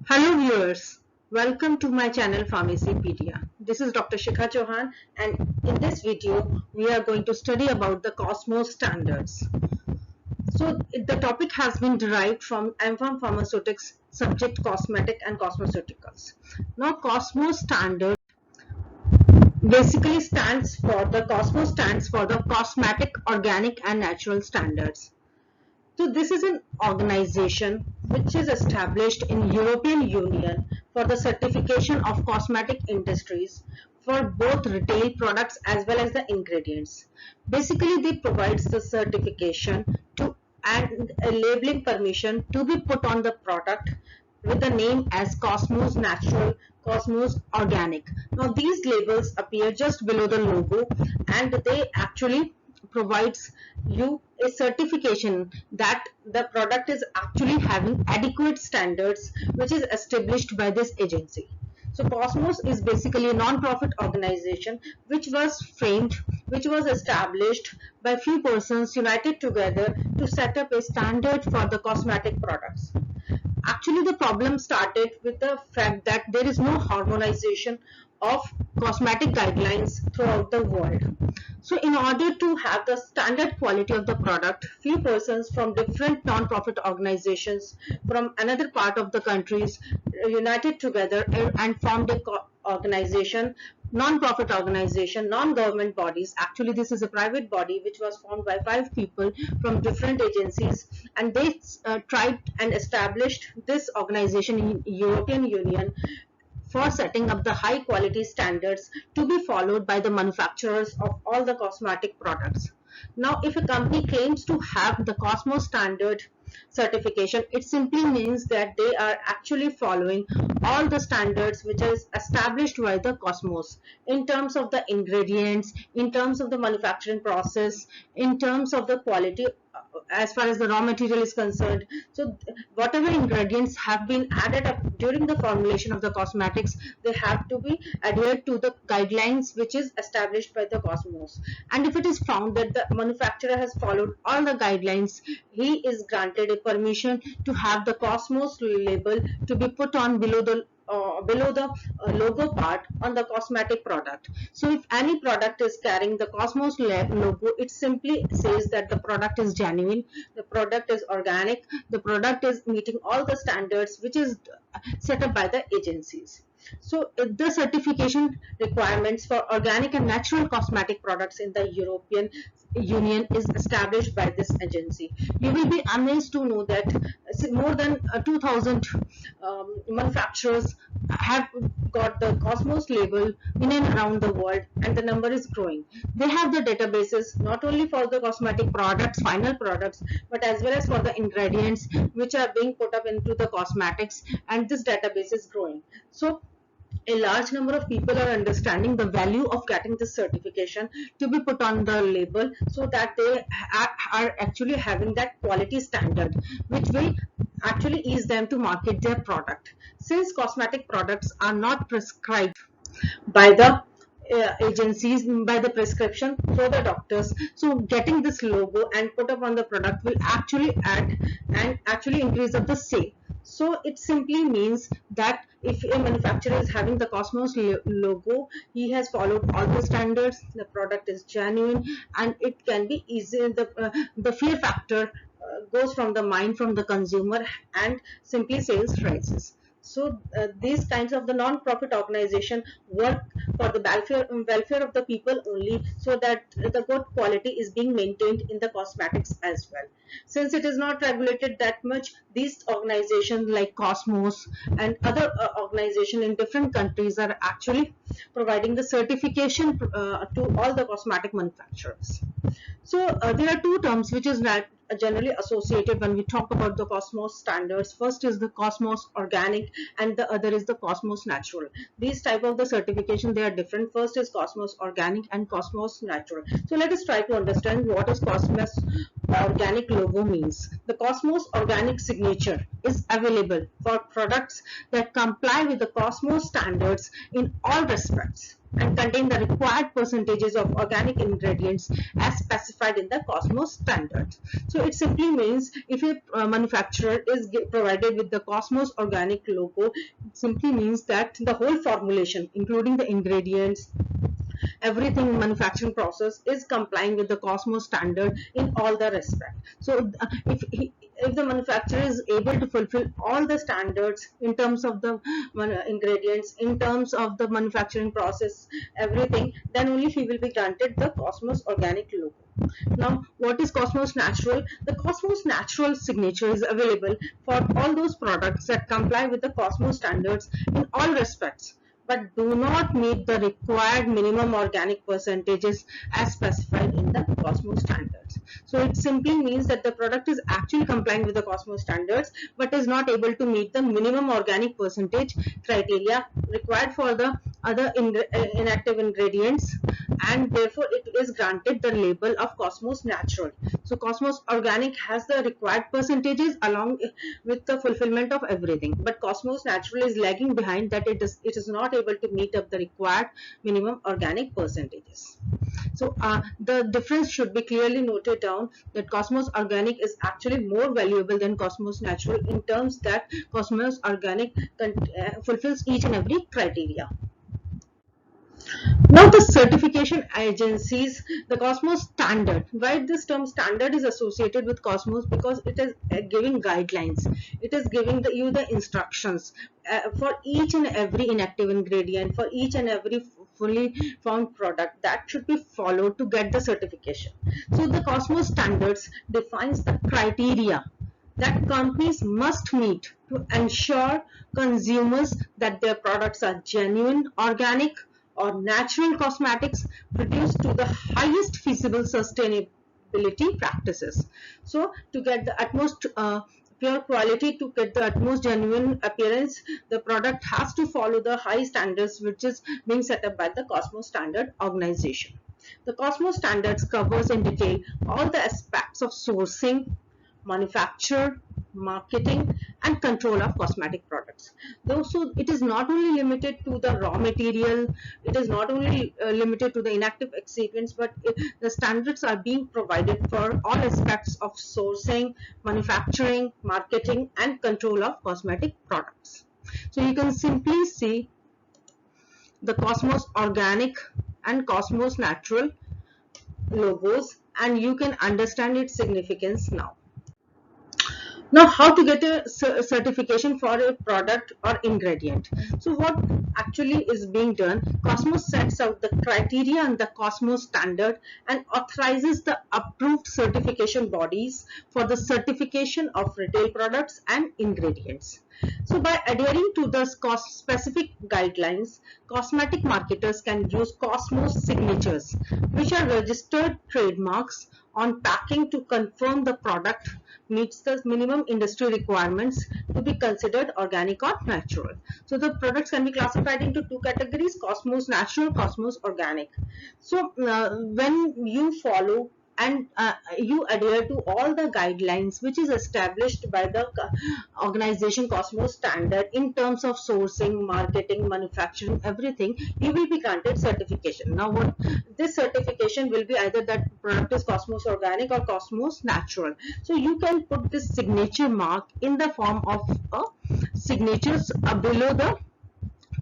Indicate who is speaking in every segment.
Speaker 1: Hello viewers, welcome to my channel Pharmaceutics. This is Dr. Shikha Chauhan, and in this video we are going to study about the Cosmos standards. So the topic has been derived from M.Pharm Pharmaceutics subject cosmetic and cosmeceuticals. Now Cosmos standard basically stands for the cosmetic, organic and natural standards. So this is an organization which is established in European Union for the certification of cosmetic industries for both retail products as well as the ingredients. Basically, they provides the certification to and a labeling permission to be put on the product with the name as Cosmos Natural, Cosmos Organic. Now these labels appear just below the logo and they actually provides you a certification that the product is actually having adequate standards which is established by this agency. So Cosmos is basically a non-profit organization which was established by few persons united together to set up a standard for the cosmetic products. Actually, the problem started with the fact that there is no harmonization of cosmetic guidelines throughout the world. So in order to have the standard quality of the product, few persons from different non-profit organizations from another part of the countries united together and formed a organization, non-profit organization, non-government bodies. Actually, this is a private body which was formed by 5 people from different agencies, and they tried and established this organization in European Union for setting up the high quality standards to be followed by the manufacturers of all the cosmetic products. Now, if a company claims to have the Cosmos standard certification, it simply means that they are actually following all the standards which is established by the Cosmos in terms of the ingredients, in terms of the manufacturing process, in terms of the quality as far as the raw material is concerned. So whatever ingredients have been added up during the formulation of the cosmetics, they have to be adhered to the guidelines which is established by the Cosmos. And if it is found that the manufacturer has followed all the guidelines, he is granted a permission to have the Cosmos label to be put on below the logo part on the cosmetic product. So if any product is carrying the Cosmos logo, it simply says that the product is genuine, the product is organic, the product is meeting all the standards which is set up by the agencies. So the certification requirements for organic and natural cosmetic products in the European Union is established by this agency. You will be amazed to know that more than 2000 manufacturers have got the Cosmos label in and around the world, and the number is growing. They have the databases not only for the cosmetic products, final products, but as well as for the ingredients which are being put up into the cosmetics, and this database is growing. So a large number of people are understanding the value of getting this certification to be put on the label, so that they are actually having that quality standard which will actually ease them to market their product. Since cosmetic products are not prescribed by the agencies by the prescription for the doctors, so getting this logo and put up on the product will actually add and actually increase of the sale. So it simply means that if a manufacturer is having the Cosmos logo, he has followed all the standards, the product is genuine, and it can be easy. The fear factor goes from the mind from the consumer, and simply sales rises. So these kinds of the non-profit organization work for the welfare of the people only, so that the good quality is being maintained in the cosmetics as well. Since it is not regulated that much, these organizations like Cosmos and other organizations in different countries are actually providing the certification to all the cosmetic manufacturers. So there are two terms which is generally associated when we talk about the Cosmos standards. First is the Cosmos Organic, and the other is the Cosmos Natural. These type of the certification, they are different. First is Cosmos Organic and Cosmos Natural. So let us try to understand what is Cosmos Organic logo means. The Cosmos Organic signature is available for products that comply with the Cosmos standards in all respects. and contain the required percentages of organic ingredients as specified in the Cosmos standards. So it simply means if a manufacturer is provided with the Cosmos organic logo, it simply means that the whole formulation, including the ingredients, everything manufacturing process is complying with the Cosmos standard in all the respect. So if the manufacturer is able to fulfill all the standards in terms of the ingredients, in terms of the manufacturing process, everything, then only he will be granted the Cosmos organic logo. Now, what is Cosmos Natural? The Cosmos Natural signature is available for all those products that comply with the Cosmos standards in all respects, but do not meet the required minimum organic percentages as specified in the Cosmos standards. So it simply means that the product is actually complying with the Cosmos standards, but is not able to meet the minimum organic percentage criteria required for the other inactive ingredients, and therefore it is granted the label of Cosmos Natural. So Cosmos Organic has the required percentages along with the fulfillment of everything, but Cosmos Natural is lagging behind, that it is not able to meet up the required minimum organic percentages. So the difference should be clearly noted down, that Cosmos Organic is actually more valuable than Cosmos Natural in terms that Cosmos Organic fulfills each and every criteria. Now the certification agencies, the Cosmos standard. Why this term standard is associated with Cosmos? Because it is giving guidelines. It is giving you the instructions for each and every inactive ingredient, for each and every fully formed product that should be followed to get the certification. So the Cosmos standards defines the criteria that companies must meet to ensure consumers that their products are genuine, organic, or natural cosmetics produced to the highest feasible sustainability practices. So to get the utmost pure quality, to get the utmost genuine appearance, the product has to follow the high standards which is being set up by the Cosmos Standard Organization. The Cosmos Standards covers in detail all the aspects of sourcing, manufacture, marketing, and control of cosmetic products. Though, so it is not only limited to the raw material, it is not only limited to the inactive excipients, but the standards are being provided for all aspects of sourcing, manufacturing, marketing, and control of cosmetic products. So you can simply see the Cosmos Organic and Cosmos Natural logos, and you can understand its significance now. Now, how to get a certification for a product or ingredient? So what actually is being done, Cosmos sets out the criteria and the Cosmos standard and authorizes the approved certification bodies for the certification of retail products and ingredients. So by adhering to the specific guidelines, cosmetic marketers can use Cosmos signatures, which are registered trademarks on packing, to confirm the product meets the minimum industry requirements to be considered organic or natural. So the products can be classified into two categories: Cosmos Natural, Cosmos Organic. So when you follow and you adhere to all the guidelines which is established by the organization Cosmos Standard in terms of sourcing, marketing, manufacturing, everything, you will be granted certification. Now what this certification will be, either that product is Cosmos Organic or Cosmos Natural. So you can put this signature mark in the form of signatures below the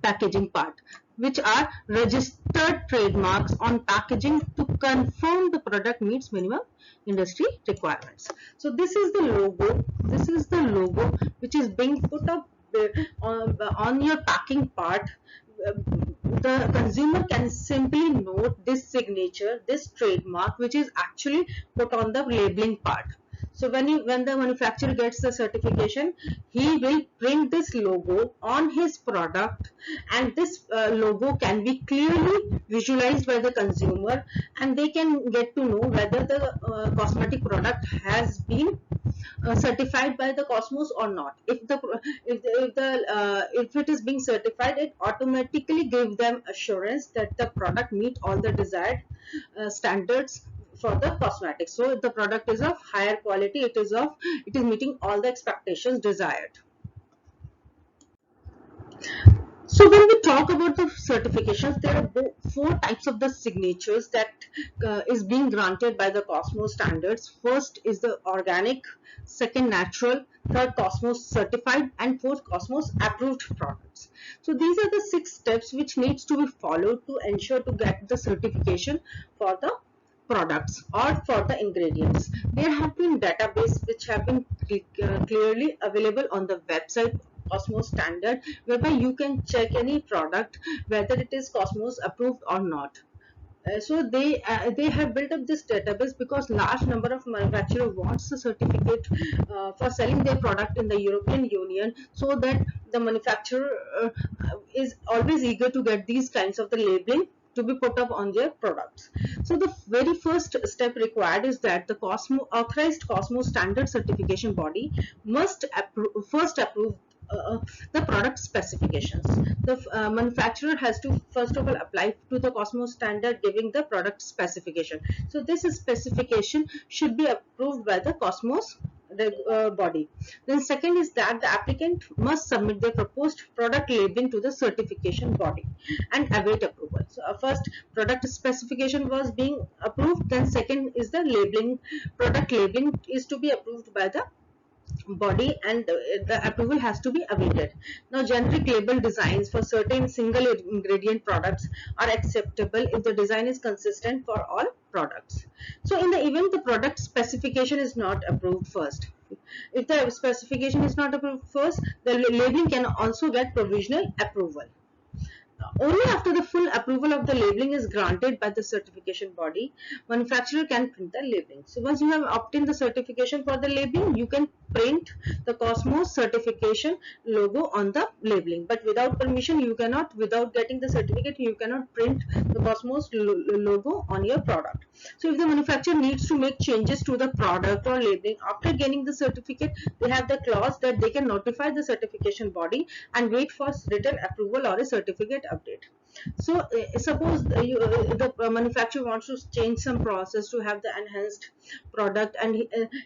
Speaker 1: packaging part, which are registered trademarks on packaging to confirm the product meets minimum industry requirements. So this is the logo. This is the logo which is being put up on your packing part. The consumer can simply note this signature, this trademark, which is actually put on the labeling part. So when the manufacturer gets the certification, he will print this logo on his product, and this logo can be clearly visualized by the consumer, and they can get to know whether the cosmetic product has been certified by the Cosmos or not. If it is being certified, it automatically gives them assurance that the product meet all the desired standards for the cosmetics. So the product is of higher quality, it is meeting all the expectations desired. So So when we talk about the certifications, there are four types of the signatures that is being granted by the Cosmos standards. First is the organic, second natural, third Cosmos certified, and fourth Cosmos approved products. So these are the 6 steps which needs to be followed to ensure to get the certification for the products or for the ingredients. There have been database which have been clearly available on the website Cosmos standard, whereby you can check any product whether it is Cosmos approved or not. So they have built up this database because large number of manufacturer wants a certificate for selling their product in the European Union, so that the manufacturer is always eager to get these kinds of the labeling to be put up on their products. So the very first step required is that the authorized Cosmos standard certification body must first approve the product specifications. The manufacturer has to first of all apply to the Cosmos standard giving the product specification. So this specification should be approved by the Cosmos body. Then second is that the applicant must submit their proposed product labeling to the certification body and await approval. So first product specification was being approved, then second is the labeling, product labeling is to be approved by the body, and the approval has to be awaited. Now generic label designs for certain single ingredient products are acceptable if the design is consistent for all products. So in the event the product specification is not approved first, if the specification is not approved first, the labeling can also get provisional approval. Only after the full approval of the labeling is granted by the certification body, manufacturer can print the labeling. So once you have obtained the certification for the labeling, you can print the Cosmos certification logo on the labeling. But without permission, you cannot, without getting the certificate, you cannot print the Cosmos logo on your product. So if the manufacturer needs to make changes to the product or labeling after gaining the certificate, they have the clause that they can notify the certification body and wait for written approval or a certificate update. So suppose the manufacturer wants to change some process to have the enhanced product, and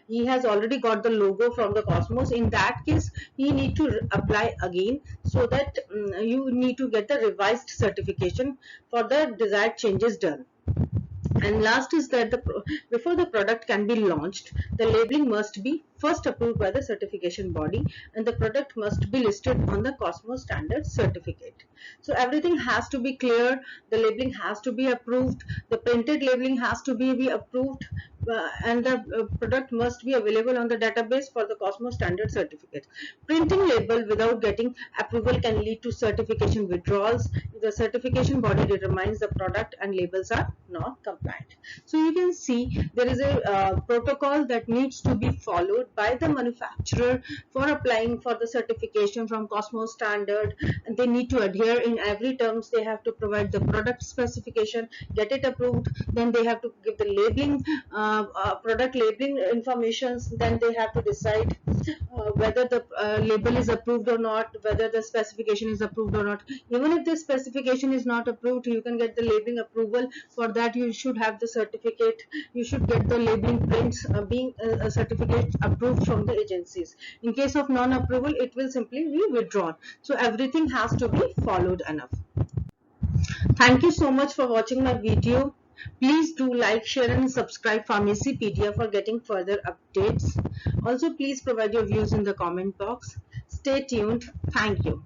Speaker 1: he has already got the logo from the Cosmos. In that case, he need to apply again, so that you need to get the revised certification for the desired changes done. And last is that before the product can be launched, the labeling must be first approved by the certification body, and the product must be listed on the Cosmos standard certificate. So everything has to be clear, the labeling has to be approved, the printed labeling has to be approved, and the product must be available on the database for the Cosmos standard certificate. Printing label without getting approval can lead to certification withdrawals if the certification body determines the product and labels are not compliant. So you can see there is a protocol that needs to be followed by the manufacturer for applying for the certification from Cosmos standard, and they need to adhere in every terms. They have to provide the product specification, get it approved, then they have to give the labeling, product labeling informations, then they have to decide whether the label is approved or not, whether the specification is approved or not. Even if the specification is not approved, you can get the labeling approval. For that, you should have the certificate, you should get the labeling prints being a certificate approved from the agencies. In case of non-approval, it will simply be withdrawn. So everything has to be followed enough. Thank you so much for watching my video. Please do like, share and subscribe Pharmacypedia for getting further updates. Also, please provide your views in the comment box. Stay tuned. Thank you.